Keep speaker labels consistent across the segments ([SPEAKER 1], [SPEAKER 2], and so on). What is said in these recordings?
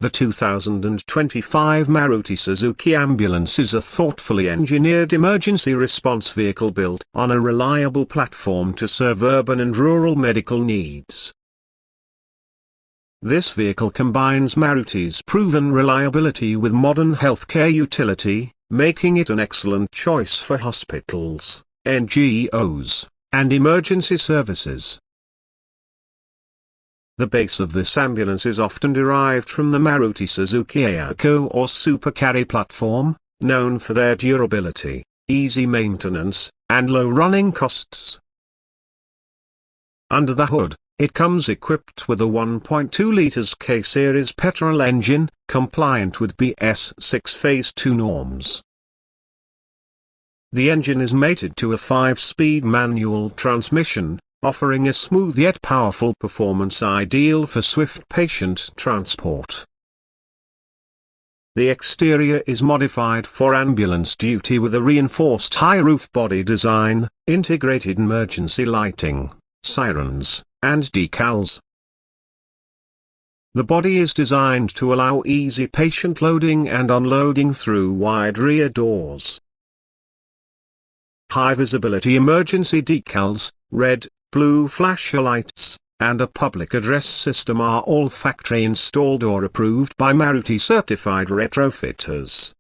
[SPEAKER 1] The 2025 Maruti Suzuki ambulance is a thoughtfully engineered emergency response vehicle built on a reliable platform to serve urban and rural medical needs. This vehicle combines Maruti's proven reliability with modern healthcare utility, making it an excellent choice for hospitals, NGOs, and emergency services. The base of this ambulance is often derived from the Maruti Suzuki Eco or Super Carry platform, known for their durability, easy maintenance, and low running costs. Under the hood, it comes equipped with a 1.2 litres K-series petrol engine, compliant with BS6 Phase 2 norms. The engine is mated to a 5-speed manual transmission, offering a smooth yet powerful performance ideal for swift patient transport. The exterior is modified for ambulance duty with a reinforced high roof body design, integrated emergency lighting, sirens, and decals. The body is designed to allow easy patient loading and unloading through wide rear doors. High visibility emergency decals, red, blue flashlights, and a public address system are all factory installed or approved by Maruti certified retrofitters.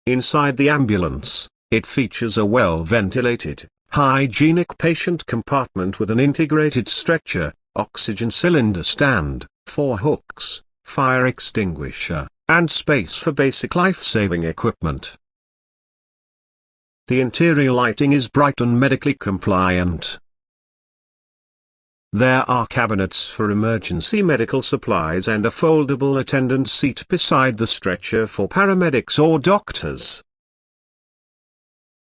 [SPEAKER 1] Inside the ambulance, it features a well-ventilated, hygienic patient compartment with an integrated stretcher, oxygen cylinder stand, 4 hooks, fire extinguisher, and space for basic life-saving equipment. The interior lighting is bright and medically compliant. There are cabinets for emergency medical supplies and a foldable attendant seat beside the stretcher for paramedics or doctors.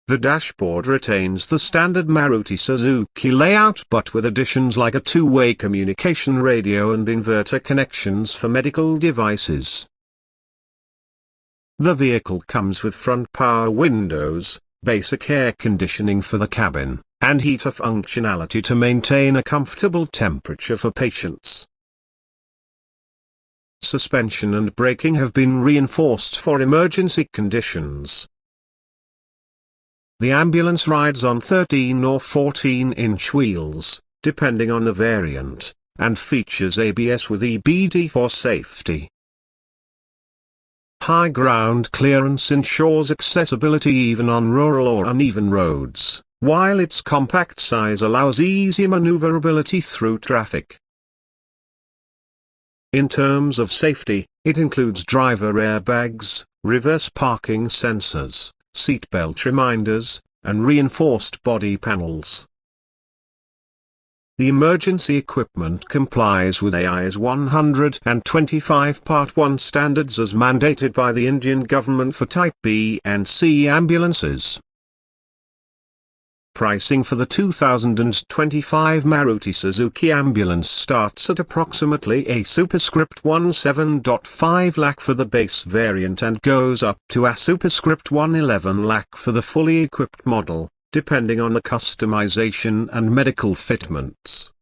[SPEAKER 1] The dashboard retains the standard Maruti Suzuki layout but with additions like a 2-way communication radio and inverter connections for medical devices. The vehicle comes with front power windows, basic air conditioning for the cabin, and heater functionality to maintain a comfortable temperature for patients. Suspension and braking have been reinforced for emergency conditions. The ambulance rides on 13 or 14-inch wheels, depending on the variant, and features ABS with EBD for safety. High ground clearance ensures accessibility even on rural or uneven roads, while its compact size allows easy maneuverability through traffic. In terms of safety, it includes driver airbags, reverse parking sensors, seatbelt reminders, and reinforced body panels. The emergency equipment complies with AI's 125 Part 1 standards as mandated by the Indian government for Type B and C ambulances. Pricing for the 2025 Maruti Suzuki ambulance starts at approximately a superscript 17.5 lakh for the base variant and goes up to a superscript 11 lakh for the fully equipped model, depending on the customization and medical fitments.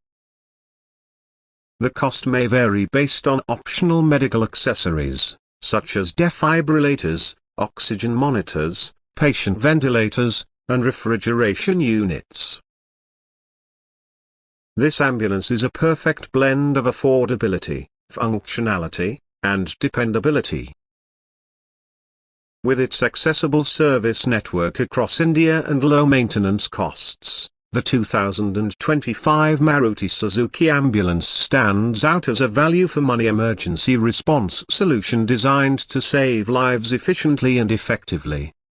[SPEAKER 1] The cost may vary based on optional medical accessories, such as defibrillators, oxygen monitors, patient ventilators, and refrigeration units. This ambulance is a perfect blend of affordability, functionality, and dependability. With its accessible service network across India and low maintenance costs, the 2025 Maruti Suzuki ambulance stands out as a value-for-money emergency response solution designed to save lives efficiently and effectively.